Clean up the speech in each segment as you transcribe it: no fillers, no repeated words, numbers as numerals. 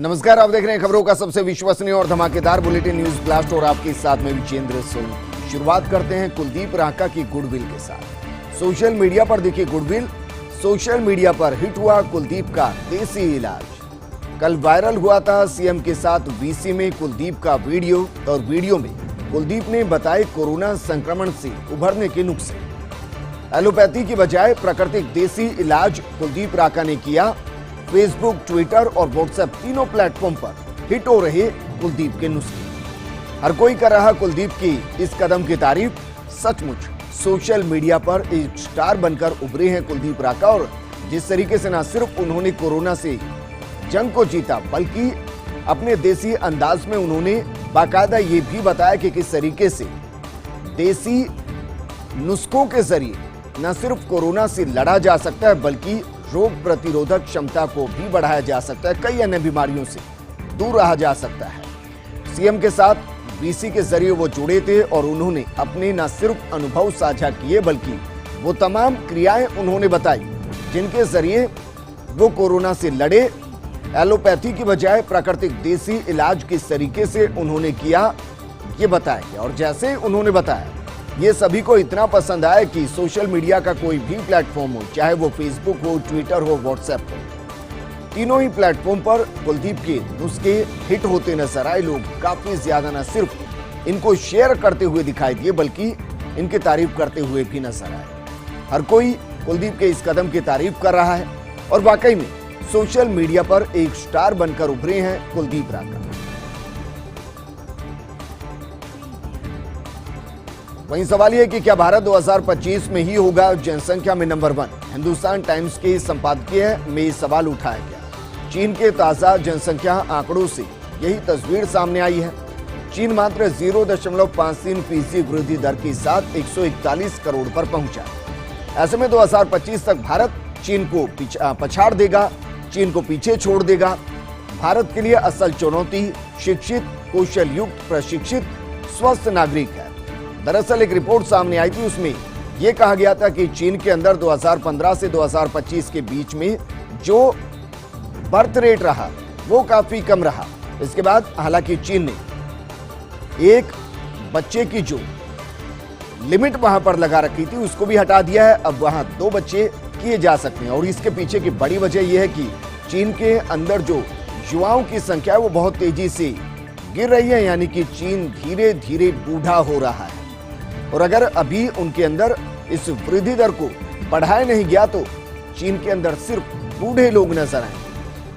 नमस्कार, आप देख रहे हैं खबरों का सबसे विश्वसनीय और धमाकेदार बुलेटिन न्यूज ब्लास्ट और आपके साथ में विजेंद्र सोनी। शुरुआत करते हैं कुलदीप रांका की गुडविल के साथ। सोशल मीडिया पर दिखी गुडविल। सोशल मीडिया पर हिट हुआ कुलदीप का देसी इलाज। कल वायरल हुआ था सीएम के साथ वीसी में कुलदीप का वीडियो और वीडियो में कुलदीप ने बताए कोरोना संक्रमण से उभरने के नुस्खे। एलोपैथी की बजाय प्राकृतिक देसी इलाज कुलदीप रांका ने किया। फेसबुक, ट्विटर और व्हाट्सएप तीनों प्लेटफॉर्म पर हिट हो रहे कुलदीप के नुस्खे। हर कोई कर रहा कुलदीप की इस कदम की तारीफ। सचमुच सोशल मीडिया पर एक स्टार बनकर उभरे हैं कुलदीप रांका। और जिस तरीके से न सिर्फ उन्होंने कोरोना से जंग को जीता, बल्कि अपने देसी अंदाज में उन्होंने बाकायदा ये भी बताया कि किस तरीके से देसी नुस्खों के जरिए न सिर्फ कोरोना से लड़ा जा सकता है, बल्कि रोग प्रतिरोधक क्षमता को भी बढ़ाया जा सकता है। कई अन्य बीमारियों से दूर रहा जा सकता है। सीएम के साथ वीसी के जरिए वो जुड़े थे और उन्होंने अपने न सिर्फ अनुभव साझा किए, बल्कि वो तमाम क्रियाएं उन्होंने बताई जिनके जरिए वो कोरोना से लड़े। एलोपैथी की बजाय प्राकृतिक देसी इलाज किस तरीके से उन्होंने किया, ये बताया गया। और जैसे उन्होंने बताया, ये सभी को इतना पसंद आया कि सोशल मीडिया का कोई भी प्लेटफॉर्म हो, चाहे वो फेसबुक हो, ट्विटर हो, व्हाट्सएप हो, तीनों ही प्लेटफॉर्म पर कुलदीप के नुस्खे हिट होते नजर आए। लोग काफी ज्यादा न सिर्फ इनको शेयर करते हुए दिखाई दिए, बल्कि इनकी तारीफ करते हुए भी नजर आए। हर कोई कुलदीप के इस कदम की तारीफ कर रहा है और वाकई में सोशल मीडिया पर एक स्टार बनकर उभरे हैं कुलदीप रांका। वहीं सवाल यह कि क्या भारत 2025 में ही होगा जनसंख्या में नंबर 1? हिंदुस्तान टाइम्स के संपादकीय में ये सवाल उठाया गया। चीन के ताजा जनसंख्या आंकड़ों से यही तस्वीर सामने आई है। चीन मात्र 0.53% वृद्धि दर के साथ 141 करोड़ पर पहुंचा। ऐसे में 2025 तक भारत चीन को पछाड़ देगा, चीन को पीछे छोड़ देगा। भारत के लिए असल चुनौती शिक्षित, कौशल युक्त, प्रशिक्षित, स्वस्थ नागरिक है। दरअसल एक रिपोर्ट सामने आई थी, उसमें यह कहा गया था कि चीन के अंदर 2015 से 2025 के बीच में जो बर्थ रेट रहा वो काफी कम रहा। इसके बाद हालांकि चीन ने एक बच्चे की जो लिमिट वहां पर लगा रखी थी उसको भी हटा दिया है। अब वहां 2 बच्चे किए जा सकते हैं। और इसके पीछे की बड़ी वजह यह है कि चीन के अंदर जो युवाओं की संख्या है वो बहुत तेजी से गिर रही है, यानी कि चीन धीरे धीरे बूढ़ा हो रहा है। और अगर अभी उनके अंदर इस वृद्धि दर को बढ़ाया नहीं गया तो चीन के अंदर सिर्फ बूढ़े लोग नजर आएंगे।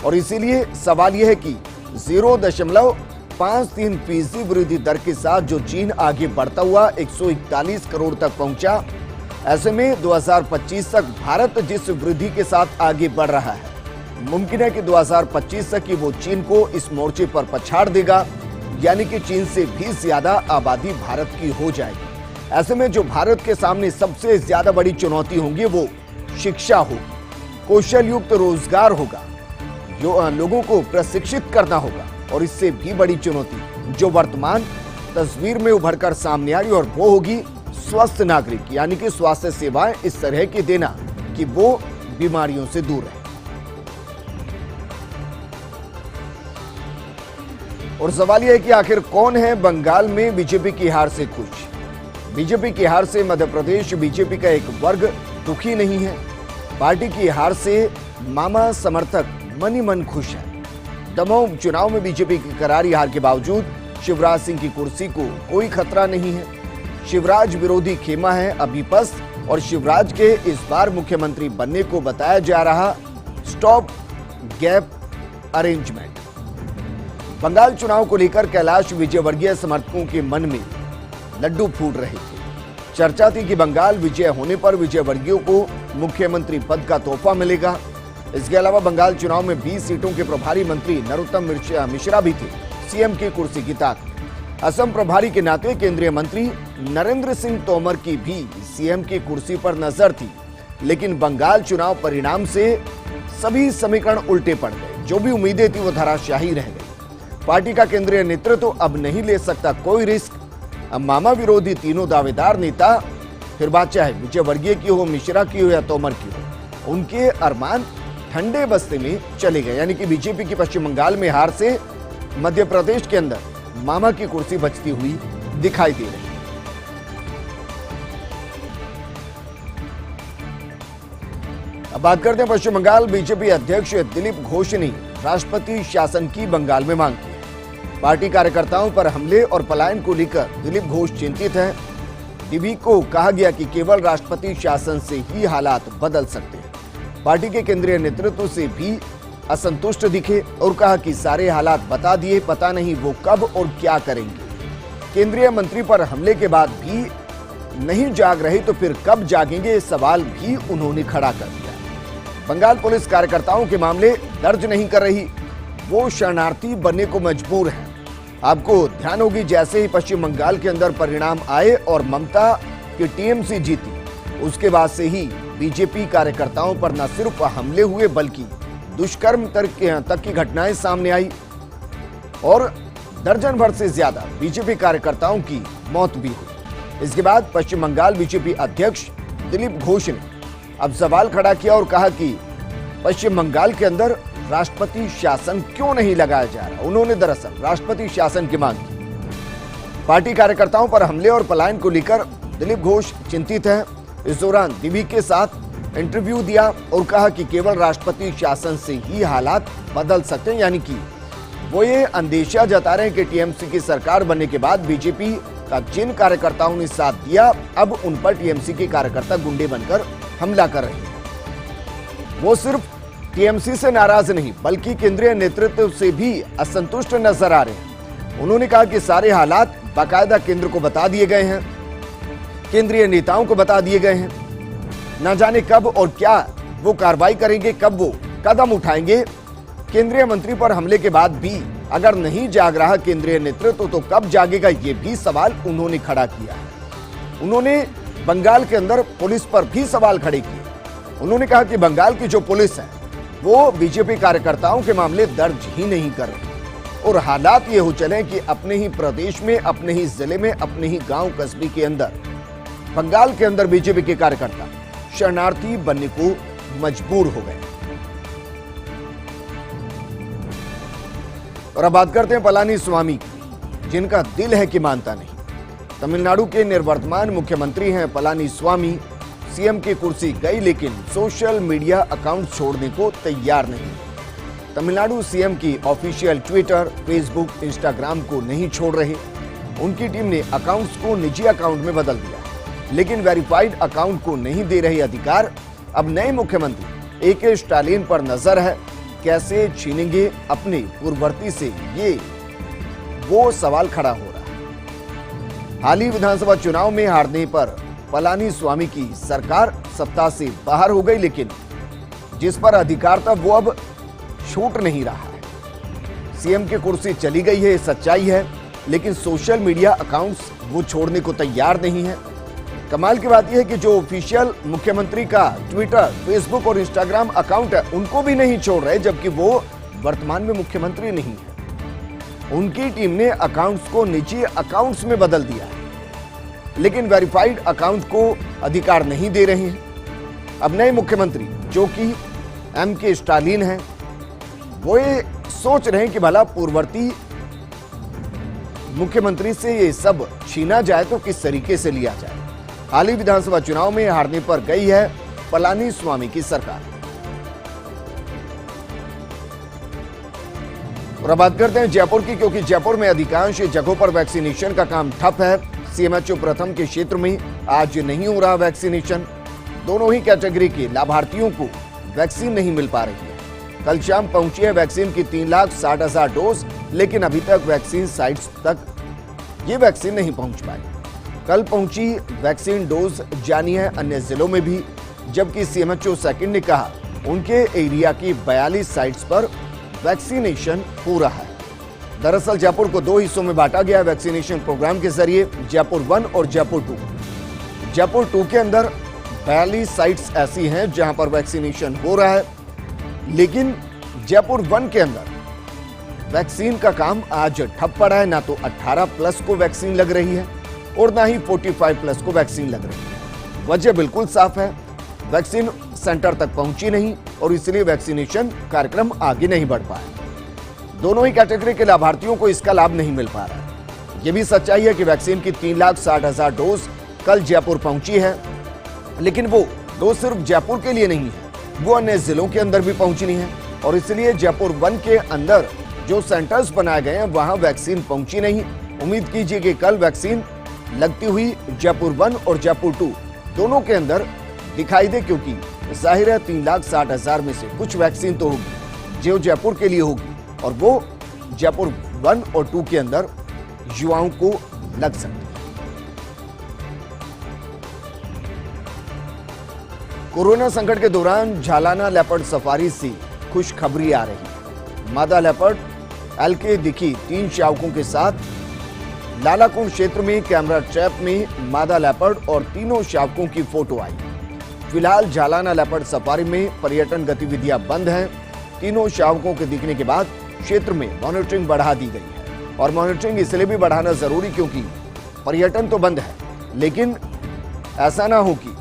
और इसीलिए सवाल यह है कि 0.53% वृद्धि दर के साथ जो चीन आगे बढ़ता हुआ 141 करोड़ तक पहुंचा, ऐसे में 2025 तक भारत जिस वृद्धि के साथ आगे बढ़ रहा है, मुमकिन है कि 2025 तक की वो चीन को इस मोर्चे पर पछाड़ देगा, यानी कि चीन से भी ज्यादा आबादी भारत की हो जाएगी। ऐसे में जो भारत के सामने सबसे ज्यादा बड़ी चुनौती होंगी वो शिक्षा हो, कौशल युक्त रोजगार होगा, जो लोगों को प्रशिक्षित करना होगा। और इससे भी बड़ी चुनौती जो वर्तमान तस्वीर में उभरकर सामने आ रही और वो होगी स्वस्थ नागरिक, यानी कि स्वास्थ्य सेवाएं इस तरह की देना कि वो बीमारियों से दूर रहे। और सवाल यह है कि आखिर कौन है बंगाल में बीजेपी की हार से खुश? बीजेपी की हार से मध्य प्रदेश बीजेपी का एक वर्ग दुखी नहीं है। पार्टी की हार से मामा समर्थक मन ही मन खुश है। दमोह चुनाव में बीजेपी की करारी हार के बावजूद शिवराज सिंह की कुर्सी को कोई खतरा नहीं है। शिवराज विरोधी खेमा है अभी पस्त और शिवराज के इस बार मुख्यमंत्री बनने को बताया जा रहा स्टॉप गैप अरेंजमेंट। बंगाल चुनाव को लेकर कैलाश विजयवर्गीय समर्थकों के मन में लड्डू फूट रहे थे। चर्चा थी कि बंगाल विजय होने पर विजयवर्गीयों को मुख्यमंत्री पद का तोहफा मिलेगा। इसके अलावा बंगाल चुनाव में 20 सीटों के प्रभारी मंत्री नरोत्तम मिश्रा भी थे सीएम की कुर्सी की ताकत। असम प्रभारी के नाते केंद्रीय मंत्री नरेंद्र सिंह तोमर की भी सीएम की कुर्सी पर नजर थी, लेकिन बंगाल चुनाव परिणाम से सभी समीकरण उल्टे पड़ गए। जो भी उम्मीदें थी वो धराशायी रह गई। पार्टी का केंद्रीय नेतृत्व अब नहीं ले सकता कोई रिस्क। अब मामा विरोधी तीनों दावेदार नेता, फिर बात चाहे विजयवर्गीय की हो, मिश्रा की हो या तोमर की हो, उनके अरमान ठंडे बस्ते में चले गए। यानी कि बीजेपी की पश्चिम बंगाल में हार से मध्य प्रदेश के अंदर मामा की कुर्सी बचती हुई दिखाई दे रही है। अब बात करते हैं पश्चिम बंगाल। बीजेपी अध्यक्ष दिलीप घोष ने राष्ट्रपति शासन की बंगाल में मांग की। पार्टी कार्यकर्ताओं पर हमले और पलायन को लेकर दिलीप घोष चिंतित हैं। डीबी को कहा गया कि केवल राष्ट्रपति शासन से ही हालात बदल सकते हैं। पार्टी के केंद्रीय नेतृत्व से भी असंतुष्ट दिखे और कहा कि सारे हालात बता दिए, पता नहीं वो कब और क्या करेंगे। केंद्रीय मंत्री पर हमले के बाद भी नहीं जाग रहे तो फिर कब जागेंगे, सवाल भी उन्होंने खड़ा कर दिया। बंगाल पुलिस कार्यकर्ताओं के मामले दर्ज नहीं कर रही, वो शरणार्थी बनने को मजबूर है। आपको ध्यान होगी, जैसे ही पश्चिम बंगाल के अंदर परिणाम आए और ममता की टीएमसी जीती, उसके बाद से ही बीजेपी कार्यकर्ताओं पर न सिर्फ हमले हुए बल्कि दुष्कर्म तक की घटनाएं सामने आई और दर्जन भर से ज्यादा बीजेपी कार्यकर्ताओं की मौत भी हुई। इसके बाद पश्चिम बंगाल बीजेपी अध्यक्ष दिलीप घोष ने अब सवाल खड़ा किया और कहा कि पश्चिम बंगाल के अंदर राष्ट्रपति शासन क्यों नहीं लगाया जा रहा। उन्होंने दरअसल राष्ट्रपति शासन की मांग की। पार्टी कार्यकर्ताओं पर हमले और पलायन को लेकर दिलीप घोष चिंतित हैं। इस दौरान डीबी के साथ इंटरव्यू दिया और कहा कि केवल राष्ट्रपति शासन से ही हालात बदल सकते हैं। यानी कि वो ये अंदेशा जता रहे हैं कि टीएमसी की सरकार बनने के बाद बीजेपी का जिन कार्यकर्ताओं ने साथ दिया, अब उन पर टीएमसी के कार्यकर्ता गुंडे बनकर हमला कर रहे हैं। वो सिर्फ टीएमसी से नाराज नहीं बल्कि केंद्रीय नेतृत्व से भी असंतुष्ट नजर आ रहे हैं। उन्होंने कहा कि सारे हालात बाकायदा केंद्र को बता दिए गए हैं, केंद्रीय नेताओं को बता दिए गए हैं। न जाने कब और क्या वो कार्रवाई करेंगे, कब वो कदम उठाएंगे। केंद्रीय मंत्री पर हमले के बाद भी अगर नहीं जाग रहा केंद्रीय नेतृत्व तो कब जागेगा, ये भी सवाल उन्होंने खड़ा किया है। उन्होंने बंगाल के अंदर पुलिस पर भी सवाल खड़े किए। उन्होंने कहा कि बंगाल की जो पुलिस है वो बीजेपी कार्यकर्ताओं के मामले दर्ज ही नहीं कर रही और हालात ये हो चले कि अपने ही प्रदेश में, अपने ही जिले में, अपने ही गांव कस्बे के अंदर, बंगाल के अंदर बीजेपी के कार्यकर्ता शरणार्थी बनने को मजबूर हो गए। और अब बात करते हैं पलानी स्वामी की, जिनका दिल है कि मानता नहीं। तमिलनाडु के निर्वर्तमान मुख्यमंत्री हैं पलानी स्वामी। सीएम की कुर्सी गई लेकिन सोशल मीडिया अकाउंट छोड़ने को तैयार नहीं। तमिलनाडु सीएम की ऑफिशियल ट्विटर, फेसबुक, इंस्टाग्राम को नहीं छोड़ रहे। उनकी टीम ने अकाउंट्स को निजी अकाउंट में बदल दिया, लेकिन वेरीफाइड अकाउंट को नहीं दे रहे अधिकार। अब नए मुख्यमंत्री ए.के. स्टालिन पर नजर है, कैसे छीनेंगे अपने पूर्ववर्ती से, ये वो सवाल खड़ा हो रहा है। हाल ही विधानसभा चुनाव में हारने पर पलानी स्वामी की सरकार सत्ता से बाहर हो गई, लेकिन जिस पर अधिकार था वो अब छूट नहीं रहा है। सीएम की कुर्सी चली गई है, सच्चाई है, लेकिन सोशल मीडिया अकाउंट्स वो छोड़ने को तैयार नहीं है। कमाल की बात यह है कि जो ऑफिशियल मुख्यमंत्री का ट्विटर, फेसबुक और इंस्टाग्राम अकाउंट है उनको भी नहीं छोड़ रहे, जबकि वो वर्तमान में मुख्यमंत्री नहीं है। उनकी टीम ने अकाउंट्स को निजी अकाउंट्स में बदल दिया है, लेकिन वेरीफाइड अकाउंट को अधिकार नहीं दे रहे हैं। अब नए मुख्यमंत्री जो कि एम.के. स्टालिन हैं, वो ये सोच रहे हैं कि भला पूर्ववर्ती मुख्यमंत्री से ये सब छीना जाए तो किस तरीके से लिया जाए। हाल ही विधानसभा चुनाव में हारने पर गई है पलानी स्वामी की सरकार। और अब बात करते हैं जयपुर की, क्योंकि जयपुर में अधिकांश जगहों पर वैक्सीनेशन का काम ठप है। सीएमएचओ प्रथम के क्षेत्र में आज नहीं हो रहा वैक्सीनेशन। दोनों ही कैटेगरी के लाभार्थियों को वैक्सीन नहीं मिल पा रही है। कल शाम पहुंची है वैक्सीन की 3,60,000 डोज, लेकिन अभी तक वैक्सीन साइट्स तक ये वैक्सीन नहीं पहुंच पाई। कल पहुंची वैक्सीन डोज जानी है अन्य जिलों में भी, जबकि सीएमएचओ सेकंड ने कहा उनके एरिया की 42 साइट्स पर वैक्सीनेशन हो रहा है। दरअसल जयपुर को दो हिस्सों में बांटा गया है वैक्सीनेशन प्रोग्राम के जरिए, जयपुर 1 और जयपुर 2। जयपुर 2 के अंदर 42 साइट्स ऐसी हैं जहां पर वैक्सीनेशन हो रहा है, लेकिन जयपुर 1 के अंदर वैक्सीन का काम आज ठप पड़ा है। ना तो 18+ को वैक्सीन लग रही है और ना ही 45+ को वैक्सीन लग रही है। वजह बिल्कुल साफ है, वैक्सीन सेंटर तक पहुंची नहीं और इसलिए वैक्सीनेशन कार्यक्रम आगे नहीं बढ़ पाया। दोनों ही कैटेगरी के लाभार्थियों को इसका लाभ नहीं मिल पा रहा है। यह भी सच्चाई है कि वैक्सीन की 3,60,000 डोज कल जयपुर पहुंची है, लेकिन वो डोज सिर्फ जयपुर के लिए नहीं है, वो अन्य जिलों के अंदर भी पहुंचनी है और इसलिए जयपुर 1 के अंदर जो सेंटर्स बनाए गए हैं वहां वैक्सीन पहुंची नहीं। उम्मीद कीजिए कि कल वैक्सीन लगती हुई जयपुर 1 और जयपुर 2 दोनों के अंदर दिखाई दे, क्योंकि जाहिर है 3,60,000 में से कुछ वैक्सीन तो होगी जो जयपुर के लिए होगी और वो जयपुर 1 और 2 के अंदर युवाओं को लग सकती है। कोरोना संकट के दौरान झालाना लेपर्ड सफारी से खुशखबरी आ रही है। मादा लेपर्ड एलके दिखी 3 शावकों के साथ। लालाकुंड क्षेत्र में कैमरा ट्रैप में मादा लेपर्ड और तीनों शावकों की फोटो आई। फिलहाल झालाना लेपर्ड सफारी में पर्यटन गतिविधियां बंद हैं। तीनों शावकों के दिखने के बाद क्षेत्र में मॉनिटरिंग बढ़ा दी गई है और मॉनिटरिंग इसलिए भी बढ़ाना जरूरी क्योंकि पर्यटन तो बंद है, लेकिन ऐसा ना हो कि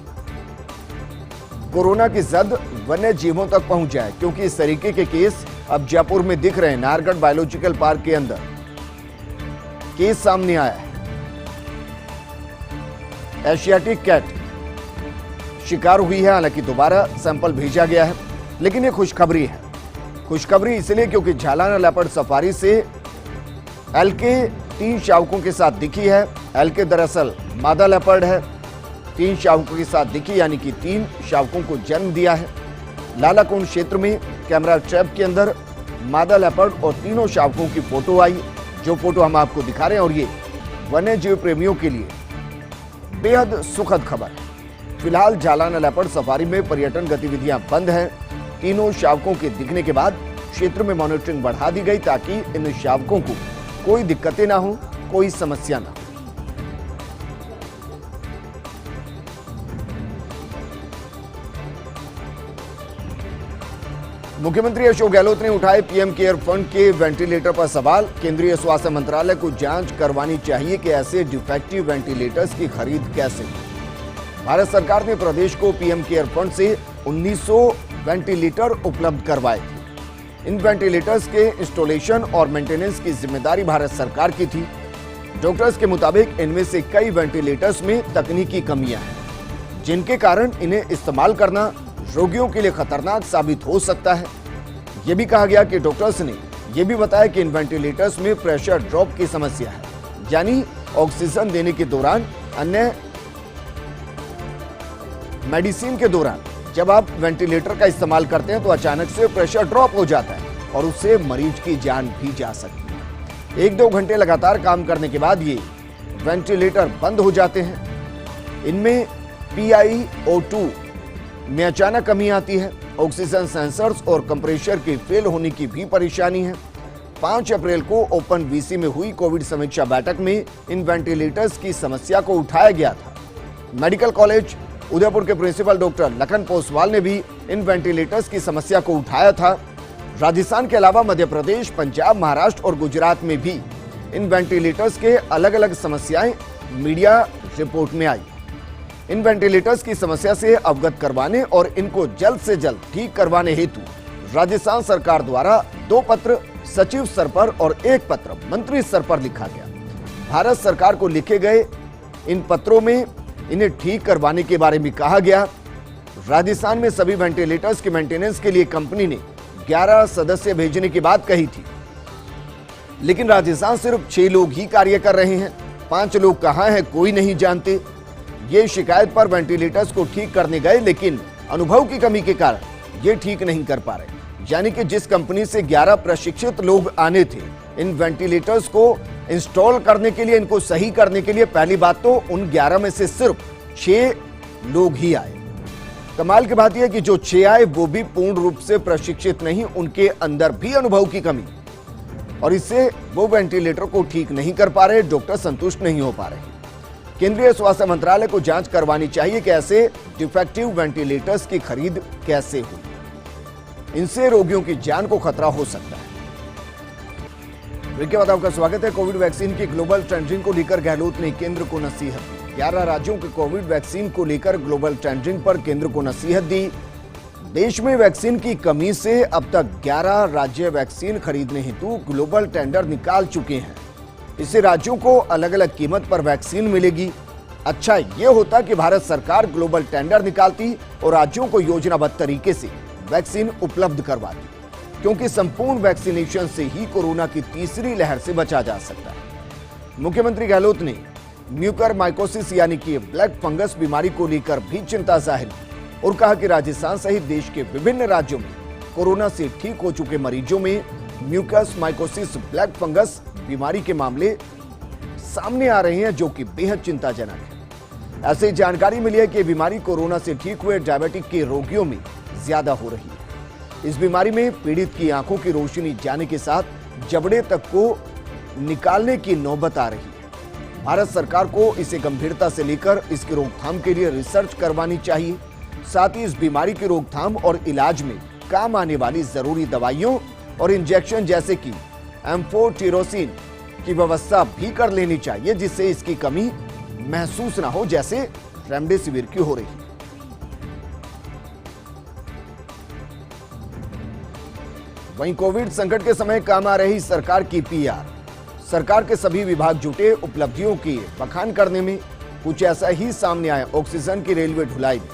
कोरोना की जद वन्य जीवों तक पहुंच जाए, क्योंकि इस तरीके के केस अब जयपुर में दिख रहे हैं। नाहरगढ़ बायोलॉजिकल पार्क के अंदर केस सामने आया है। एशियाटिक कैट शिकार हुई है, हालांकि दोबारा सैंपल भेजा गया है, लेकिन ये खुशखबरी है। खुशखबरी इसलिए क्योंकि झालाना लेपर्ड सफारी से एलके 3 शावकों के साथ दिखी है। एलके दरअसल मादा लेपर्ड है, 3 शावकों के साथ दिखी, यानी कि 3 शावकों को जन्म दिया है। लालाकुंड क्षेत्र में कैमरा ट्रैप के अंदर मादा लेपर्ड और तीनों शावकों की फोटो आई, जो फोटो हम आपको दिखा रहे हैं, और ये वन्य जीव प्रेमियों के लिए बेहद सुखद खबर है। फिलहाल झालाना लेपर्ड सफारी में पर्यटन गतिविधियां बंद हैं। तीनों शावकों के दिखने के बाद क्षेत्र में मॉनिटरिंग बढ़ा दी गई ताकि इन शावकों को कोई दिक्कतें ना हो, कोई समस्या ना हो। मुख्यमंत्री अशोक गहलोत ने उठाए पीएम केयर फंड के वेंटिलेटर पर सवाल। केंद्रीय स्वास्थ्य मंत्रालय को जांच करवानी चाहिए कि ऐसे डिफेक्टिव वेंटिलेटर्स की खरीद कैसे हुई। भारत सरकार ने प्रदेश को पीएम केयर फंड से 1900 वेंटिलेटर उपलब्ध करवाए थे। इन वेंटिलेटर्स के इंस्टॉलेशन और मेंटेनेंस की जिम्मेदारी भारत सरकार की थी। डॉक्टर्स के मुताबिक इनमें से कई वेंटिलेटर्स में तकनीकी कमियां हैं, जिनके कारण इन्हें इस्तेमाल करना रोगियों के लिए खतरनाक साबित हो सकता है। यह भी कहा गया कि डॉक्टर्स ने यह भी बताया कि इन वेंटिलेटर्स में प्रेशर ड्रॉप की समस्या है, यानी ऑक्सीजन देने के दौरान, अन्य मेडिसिन के दौरान जब आप वेंटिलेटर का इस्तेमाल करते हैं तो अचानक से प्रेशर ड्रॉप हो जाता है और उससे मरीज की जान भी जा सकती है। 1-2 घंटे लगातार काम करने के बाद ये वेंटिलेटर बंद हो जाते हैं। इनमें PiO2 में अचानक कमी आती है। ऑक्सीजन सेंसर्स और कंप्रेसर के फेल होने की भी परेशानी है। 5 अप्रैल को ओपन वीसी में हुई कोविड समीक्षा बैठक में इन वेंटिलेटर्स की समस्या को उठाया गया था। मेडिकल कॉलेज उदयपुर के प्रिंसिपल डॉक्टर लखन पोसवाल ने भी इन वेंटिलेटर्स की समस्या को उठाया था। राजस्थान के अलावा मध्य प्रदेश, पंजाब, महाराष्ट्र और गुजरात में भी इन वेंटिलेटर्स के अलग अलग समस्याएं मीडिया रिपोर्ट में आई। इन वेंटिलेटर्स की समस्या से अवगत करवाने और इनको जल्द से जल्द ठीक करवाने हेतु राजस्थान सरकार द्वारा 2 पत्र सचिव स्तर पर और 1 पत्र मंत्री स्तर पर लिखा गया। भारत सरकार को लिखे गए इन पत्रों में इन्हें ठीक करवाने के बारे में कहा गया। राजस्थान में सभी वेंटिलेटर्स के मेंटेनेंस के लिए कंपनी ने 11 सदस्य भेजने की बात कही थी, लेकिन राजस्थान सिर्फ 6 लोग ही कार्य कर रहे हैं। 5 लोग कहां हैं कोई नहीं जानते। ये शिकायत पर वेंटिलेटर्स को ठीक करने गए, लेकिन अनुभव की कमी के कारण ये ठीक नहीं कर पा रहे। यानी कि जिस कंपनी से 11 प्रशिक्षित लोग आने थे इन वेंटिलेटर्स को इंस्टॉल करने के लिए, इनको सही करने के लिए, पहली बात तो उन 11 में से सिर्फ 6 लोग ही आए। कमाल की बात यह है कि जो 6 आए वो भी पूर्ण रूप से प्रशिक्षित नहीं, उनके अंदर भी अनुभव की कमी, और इससे वो वेंटिलेटर को ठीक नहीं कर पा रहे। डॉक्टर संतुष्ट नहीं हो पा रहे। केंद्रीय स्वास्थ्य मंत्रालय को जांच करवानी चाहिए कि ऐसे डिफेक्टिव वेंटिलेटर्स की खरीद कैसे हुई। इनसे रोगियों की जान को खतरा हो सकता है। ब्रेक के बाद आपका स्वागत है। कोविड वैक्सीन की ग्लोबल टेंडरिंग को लेकर गहलोत ने केंद्र को नसीहत दी। 11 राज्यों के कोविड वैक्सीन को लेकर ग्लोबल टेंडरिंग पर केंद्र को नसीहत दी। देश में वैक्सीन की कमी से अब तक 11 राज्य वैक्सीन खरीदने हेतु ग्लोबल टेंडर निकाल चुके हैं। इससे राज्यों को अलग अलग कीमत पर वैक्सीन मिलेगी। अच्छा यह होता कि भारत सरकार ग्लोबल टेंडर निकालती और राज्यों को योजनाबद्ध तरीके से वैक्सीन उपलब्ध करवाती, क्योंकि संपूर्ण वैक्सीनेशन से ही कोरोना की तीसरी लहर से बचा जा सकता है। मुख्यमंत्री गहलोत ने म्यूकरमाइकोसिस यानी कि ब्लैक फंगस बीमारी को लेकर भी चिंता जाहिर की और कहा कि राजस्थान सहित देश के विभिन्न राज्यों में कोरोना से ठीक हो चुके मरीजों में म्यूकरमाइकोसिस ब्लैक फंगस बीमारी के मामले सामने आ रहे हैं, जो कि बेहद चिंताजनक है। ऐसे जानकारी मिली है कि बीमारी कोरोना से ठीक हुए डायबिटिक के रोगियों में ज्यादा हो रही है। इस बीमारी में पीड़ित की आंखों की रोशनी जाने के साथ जबड़े तक को निकालने की नौबत आ रही है। भारत सरकार को इसे गंभीरता से लेकर इसकी रोकथाम के लिए रिसर्च करवानी चाहिए। साथ ही इस बीमारी की रोकथाम और इलाज में काम आने वाली जरूरी दवाइयों और इंजेक्शन जैसे कि एम्फोटेरोसिन की व्यवस्था भी कर लेनी चाहिए, जिससे इसकी कमी महसूस ना हो, जैसे रेमडेसिविर की हो रही है। वहीं कोविड संकट के समय काम आ रही सरकार की पीआर। सरकार के सभी विभाग जुटे उपलब्धियों की बखान करने में। कुछ ऐसा ही सामने आया ऑक्सीजन की रेलवे ढुलाई में,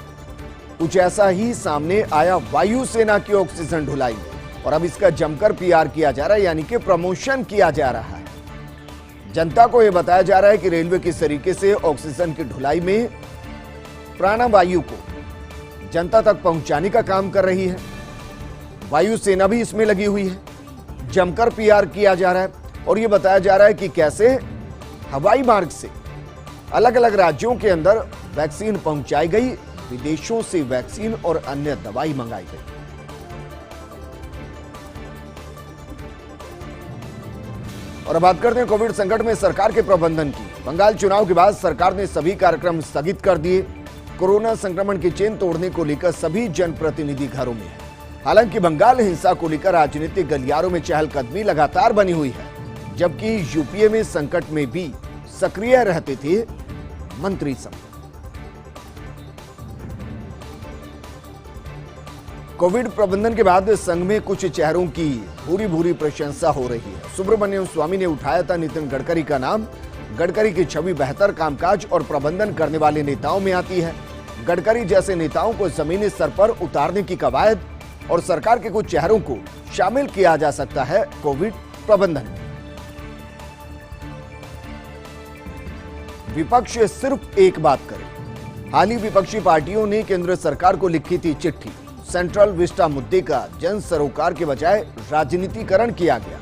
कुछ ऐसा ही सामने आया वायुसेना की ऑक्सीजन ढुलाई में, और अब इसका जमकर पीआर किया जा रहा है, यानी कि प्रमोशन किया जा रहा है। जनता को यह बताया जा रहा है कि रेलवे किस तरीके से ऑक्सीजन की ढुलाई में प्राणवायु को जनता तक पहुंचाने का काम कर रही है। वायुसेना भी इसमें लगी हुई है। जमकर पीआर किया जा रहा है और यह बताया जा रहा है कि कैसे हवाई मार्ग से अलग अलग राज्यों के अंदर वैक्सीन पहुंचाई गई, विदेशों से वैक्सीन और अन्य दवाई मंगाई गई। और अब बात करते हैं कोविड संकट में सरकार के प्रबंधन की। बंगाल चुनाव के बाद सरकार ने सभी कार्यक्रम स्थगित कर दिए। कोरोना संक्रमण की चेन तोड़ने को लेकर सभी जनप्रतिनिधि घरों में हैं। हालांकि बंगाल हिंसा को लेकर राजनीतिक गलियारों में चहलकदमी लगातार बनी हुई है, जबकि यूपीए में संकट में भी सक्रिय रहते थे मंत्री समूह। कोविड प्रबंधन के बाद संघ में कुछ चेहरों की भूरी भूरी प्रशंसा हो रही है। सुब्रमण्यम स्वामी ने उठाया था नितिन गडकरी का नाम। गडकरी की छवि बेहतर कामकाज और प्रबंधन करने वाले नेताओं में आती है। गडकरी जैसे नेताओं को जमीनी स्तर पर उतारने की कवायद और सरकार के कुछ चेहरों को शामिल किया जा सकता है कोविड प्रबंधन में। विपक्ष सिर्फ एक बात करे। हाल ही विपक्षी पार्टियों ने केंद्र सरकार को लिखी थी चिट्ठी। सेंट्रल विस्टा मुद्दे का जन सरोकार के बजाय राजनीतिकरण किया गया।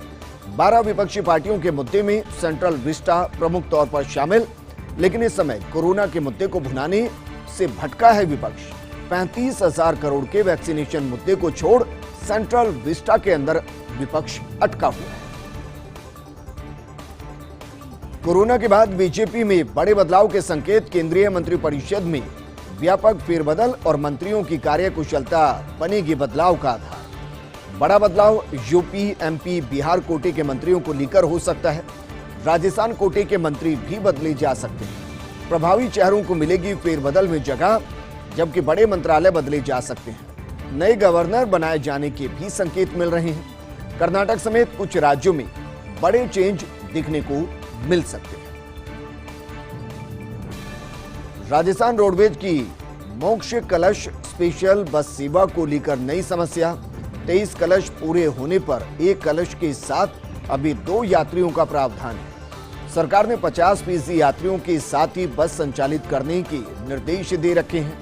12 विपक्षी पार्टियों के मुद्दे में सेंट्रल विस्टा प्रमुख तौर पर शामिल, लेकिन इस समय कोरोना के मुद्दे को भुनाने से भटका है विपक्ष। 35,000 करोड़ के वैक्सीनेशन मुद्दे को छोड़ सेंट्रल विस्टा के अंदर विपक्ष अटका हुआ है। कोरोना के बाद बीजेपी में बड़े बदलाव के संकेत। केंद्रीय मंत्रिपरिषद में व्यापक फेरबदल और मंत्रियों की कार्यकुशलता बनेगी बदलाव का आधार। बड़ा बदलाव यूपी, एमपी, बिहार कोटे के मंत्रियों को लेकर हो सकता है। राजस्थान कोटे के मंत्री भी बदले जा सकते हैं। प्रभावी चेहरों को मिलेगी फेरबदल में जगह, जबकि बड़े मंत्रालय बदले जा सकते हैं। नए गवर्नर बनाए जाने के भी संकेत मिल रहे हैं। कर्नाटक समेत कुछ राज्यों में बड़े चेंज दिखने को मिल सकते हैं। राजस्थान रोडवेज की मोक्ष कलश स्पेशल बस सेवा को लेकर नई समस्या। 23 कलश पूरे होने पर एक कलश के साथ अभी 2 यात्रियों का प्रावधान है। सरकार ने 50% यात्रियों के साथ ही बस संचालित करने के निर्देश दे रखे हैं।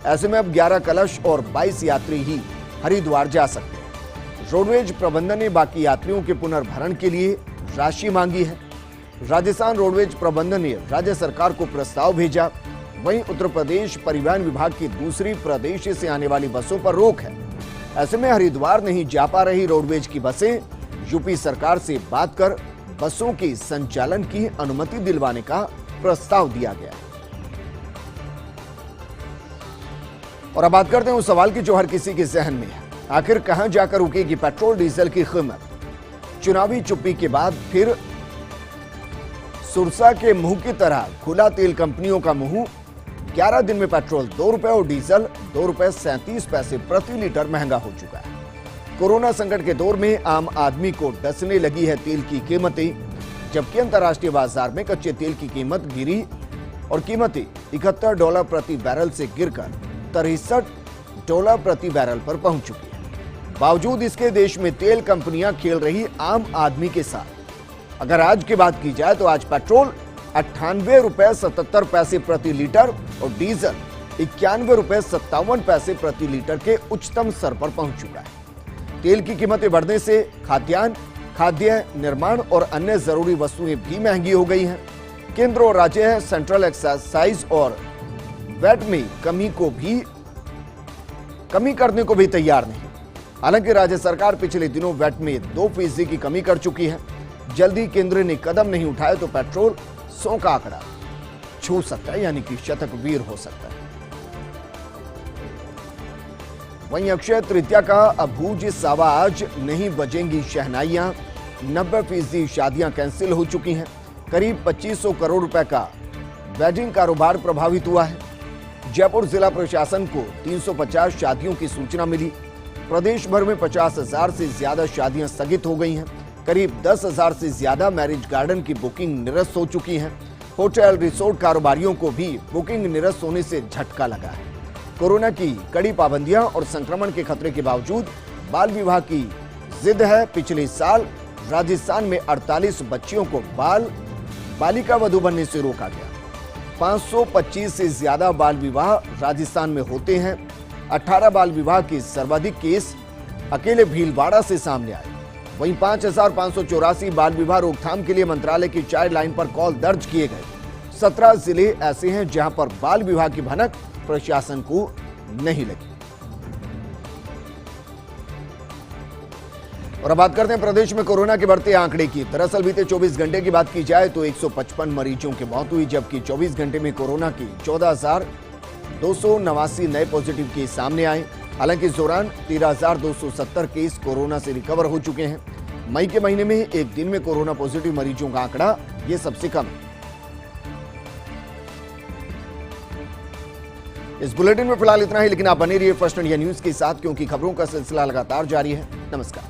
ऐसे में अब 11 कलश और 22 यात्री ही हरिद्वार जा सकते हैं। रोडवेज प्रबंधन ने बाकी यात्रियों के पुनर्भरण के लिए राशि मांगी है। राजस्थान रोडवेज प्रबंधन ने राज्य सरकार को प्रस्ताव भेजा। वहीं उत्तर प्रदेश परिवहन विभाग की दूसरी प्रदेश से आने वाली बसों पर रोक है। ऐसे में हरिद्वार नहीं जा पा रही रोडवेज की बसें, यूपी सरकार से बात कर बसों के संचालन की अनुमति दिलवाने का प्रस्ताव दिया गया। और अब बात करते हैं उस सवाल की जो हर किसी के जहन में है। आखिर कहां जाकर रुकेगी पेट्रोल डीजल की कीमत? चुनावी चुप्पी के बाद फिर सुरसा के मुंह की तरह खुला तेल कंपनियों का मुंह 11 दिन में पेट्रोल 2 रुपए और डीजल 2 रुपए 37 पैसे प्रति लीटर महंगा हो चुका है। कोरोना संकट के दौर में आम आदमी को डसने लगी है तेल की कीमतें, जबकि अंतर्राष्ट्रीय बाजार में कच्चे तेल की कीमत गिरी और कीमतें $71 प्रति बैरल से गिरकर $63 प्रति बैरल पर पहुंच चुकी है। बावजूद इसके देश में तेल कंपनियां खेल रही आम आदमी के साथ। अगर आज की बात की जाए तो आज पेट्रोल 98 रुपए 77 पैसे प्रति लीटर और डीजल 91 रुपए 57 पैसे प्रति लीटर के उच्चतम स्तर पर पहुंच चुका है। तेल की कीमतें बढ़ने से खाद्यान्न, खाद्य, निर्माण और अन्य जरूरी वस्तुएं भी महंगी हो गई हैं। केंद्र और राज्य सेंट्रल एक्साइज और वैट में कमी करने को भी तैयार नहीं। हालांकि राज्य सरकार पिछले दिनों वैट में 2% की कमी कर चुकी है। जल्दी केंद्र ने कदम नहीं उठाए तो पेट्रोल 100 का आंकड़ा छू सकता है, यानी कि शतकवीर हो सकता है। वहीं अक्षय तृतीया का अबूझ सावाज नहीं बजेंगी शहनाइयां, 90% शादियां कैंसिल हो चुकी हैं। करीब 2500 करोड़ रुपए का वेडिंग कारोबार प्रभावित हुआ है। जयपुर जिला प्रशासन को 350 शादियों की सूचना मिली। प्रदेश भर में 50,000 से ज्यादा शादियां स्थगित हो गई हैं। करीब 10,000 से ज्यादा मैरिज गार्डन की बुकिंग निरस्त हो चुकी है। होटल रिसोर्ट कारोबारियों को भी बुकिंग निरस्त होने से झटका लगा है। कोरोना की कड़ी पाबंदियां और संक्रमण के खतरे के बावजूद बाल विवाह की जिद है। पिछले साल राजस्थान में 48 बच्चियों को बालिका वधू बनने से रोका गया। 525 से ज्यादा बाल विवाह राजस्थान में होते हैं। 18 बाल विवाह के सर्वाधिक केस अकेले भीलवाड़ा से सामने आए। वहीं 5,584 बाल विवाह रोकथाम के लिए मंत्रालय की चाइल्ड लाइन पर कॉल दर्ज किए गए। 17 जिले ऐसे हैं जहां पर बाल विवाह की भनक प्रशासन को नहीं लगी। और अब बात करते हैं प्रदेश में कोरोना के बढ़ते आंकड़े की। दरअसल बीते 24 घंटे की बात की जाए तो 155 मरीजों की मौत हुई, जबकि 24 घंटे में कोरोना की 14,289 नए पॉजिटिव केस सामने आए। हालांकि इस दौरान 13,270 केस कोरोना से रिकवर हो चुके हैं। मई के महीने में एक दिन में कोरोना पॉजिटिव मरीजों का आंकड़ा ये सबसे कम है। इस बुलेटिन में फिलहाल इतना ही, लेकिन आप बने रहिए फर्स्ट इंडिया न्यूज के साथ, क्योंकि खबरों का सिलसिला लगातार जारी है। नमस्कार।